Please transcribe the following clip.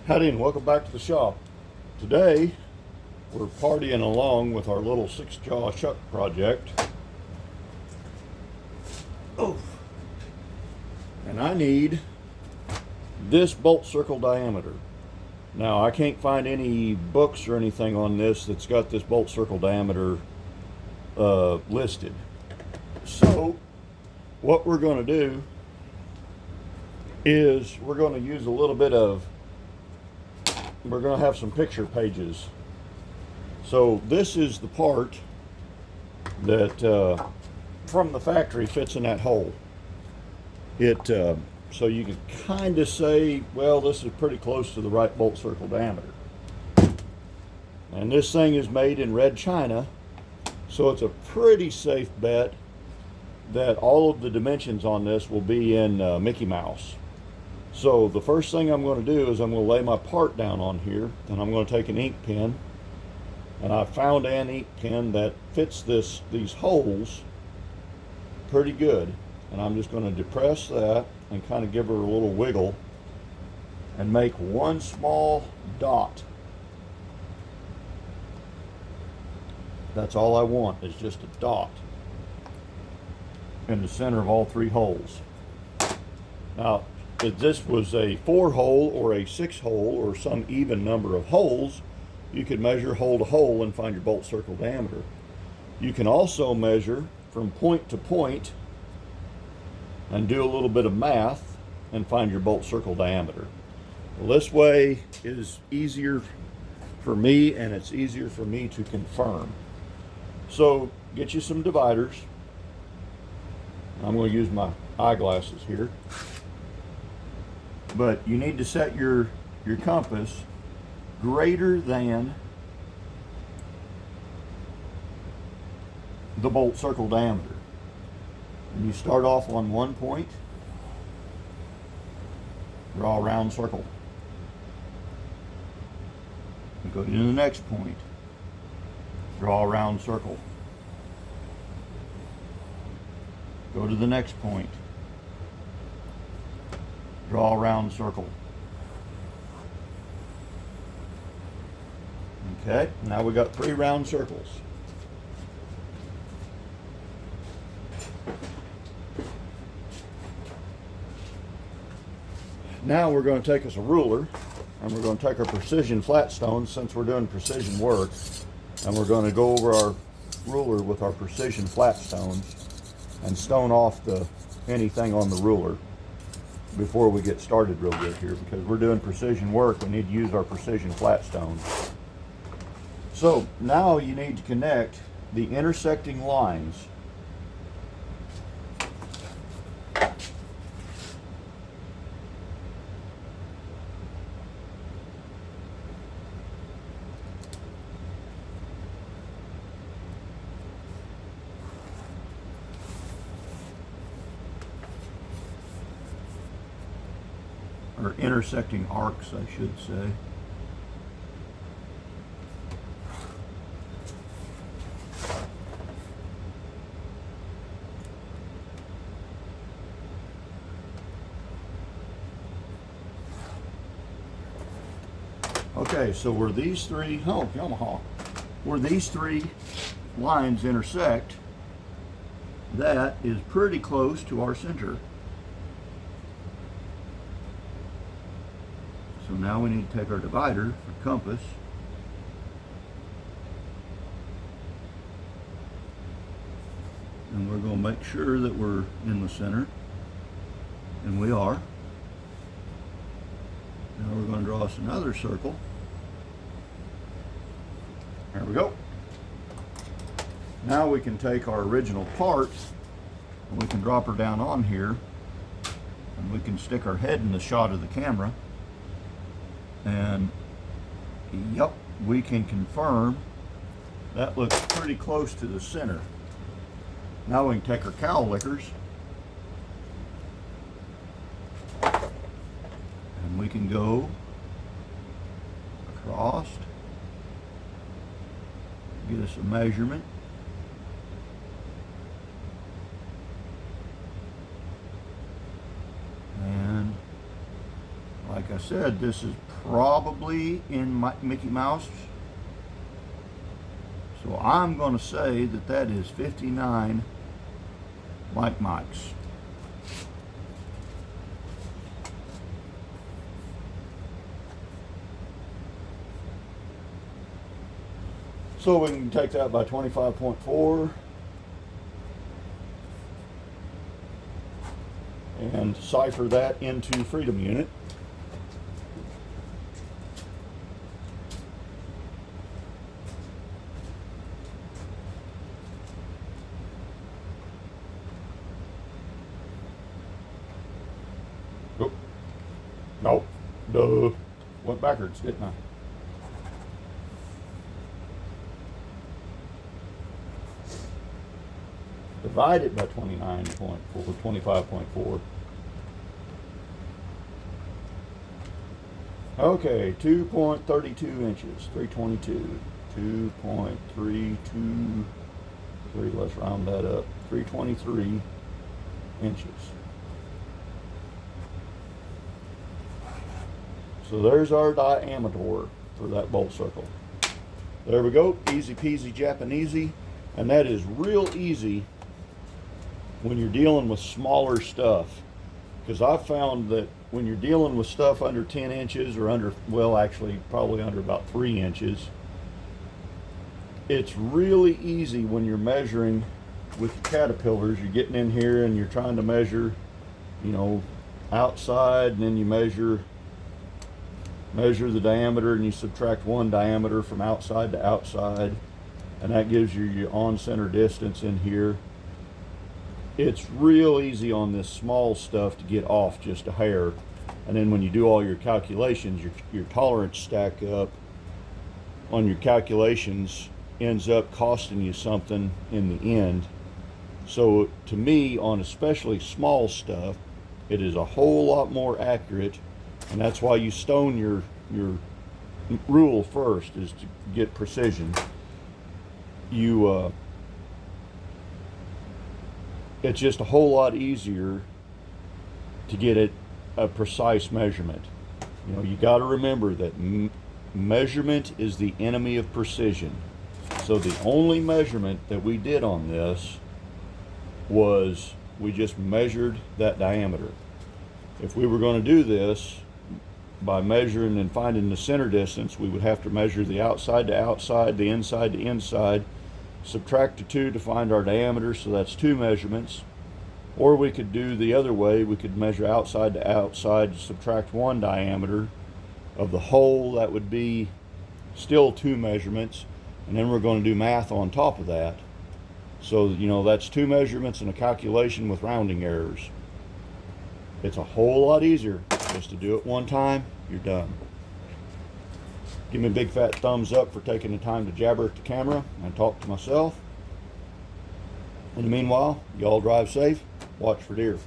Howdy and welcome back to the shop. Today we're partying along with our little six jaw shuck project. Oh, and I need this bolt circle diameter. Now I can't find any books or anything on this that's got this bolt circle diameter listed. So what we're going to do is we're going to use a little bit of we're going to have some picture pages. So this is the part that from the factory fits in that hole. So you can kind of say, well, this is pretty close to the right bolt circle diameter. And this thing is made in red china, so it's a pretty safe bet that all of the dimensions on this will be in Mickey Mouse. So the first thing I'm going to do is I'm going to lay my part down on here, and I'm going to take an ink pen, and I found an ink pen that fits these holes pretty good, and I'm just going to depress that and kind of give her a little wiggle and make one small dot. That's all I want, is just a dot in the center of all three holes. Now, if this was a 4-hole or a 6-hole or some even number of holes, you could measure hole to hole and find your bolt circle diameter. You can also measure from point to point and do a little bit of math and find your bolt circle diameter. Well, this way is easier for me, and it's easier for me to confirm. So get you some dividers. I'm going to use my eyeglasses here. But you need to set your compass greater than the bolt circle diameter. And you start off on one point, draw a round circle. You go to the next point, draw a round circle. Go to the next point, draw a round circle. Okay, now we got 3 round circles. Now we're going to take us a ruler, and we're going to take our precision flat stones, since we're doing precision work, and we're going to go over our ruler with our precision flat stones and stone off anything on the ruler before we get started real good here, because we're doing precision work. We need to use our precision flat stones. So now you need to connect the intersecting lines. Or intersecting arcs, I should say. Okay, so where these three lines intersect, that is pretty close to our center. So now we need to take our divider for compass, and we're going to make sure that we're in the center, and we are. Now we're going to draw us another circle. There we go. Now we can take our original part, and we can drop her down on here, and we can stick our head in the shot of the camera. And yep, we can confirm that looks pretty close to the center. Now we can take our cowl lickers, and we can go across, get us a measurement, and like I said, this is probably in Mickey Mouse. So I'm going to say that that is 59 Mike Mikes. So we can take that by 25.4 and cipher that into freedom unit. Oh, nope, duh, went backwards, didn't I? Divide it by 29.4, 25.4. Okay, 2.32 inches, 322, 2.323, let's round that up, 323 inches. So there's our diameter for that bolt circle. There we go, easy peasy Japanesey, and that is real easy when you're dealing with smaller stuff, because I've found that when you're dealing with stuff under 10 inches or under, well, actually probably under about 3 inches, it's really easy when you're measuring with the caterpillars. You're getting in here and you're trying to measure, you know, outside, and then you measure the diameter, and you subtract one diameter from outside to outside, and that gives you your on center distance in here. It's real easy on this small stuff to get off just a hair, and then when you do all your calculations, your tolerance stack up on your calculations ends up costing you something in the end. So to me, on especially small stuff, it is a whole lot more accurate, and that's why you stone your rule first, is to get precision. It's just a whole lot easier to get it a precise measurement. You know, you got to remember that measurement is the enemy of precision. So the only measurement that we did on this was we just measured that diameter. If we were going to do this by measuring and finding the center distance, we would have to measure the outside to outside, the inside to inside, subtract the 2 to find our diameter, so that's 2 measurements. Or we could do the other way, we could measure outside to outside, subtract 1 diameter of the hole, that would be still 2 measurements, and then we're going to do math on top of that. So, you know, that's 2 measurements and a calculation with rounding errors. It's a whole lot easier just to do it one time, you're done. Give me a big fat thumbs up for taking the time to jabber at the camera and talk to myself. In the meanwhile, y'all drive safe, watch for deer.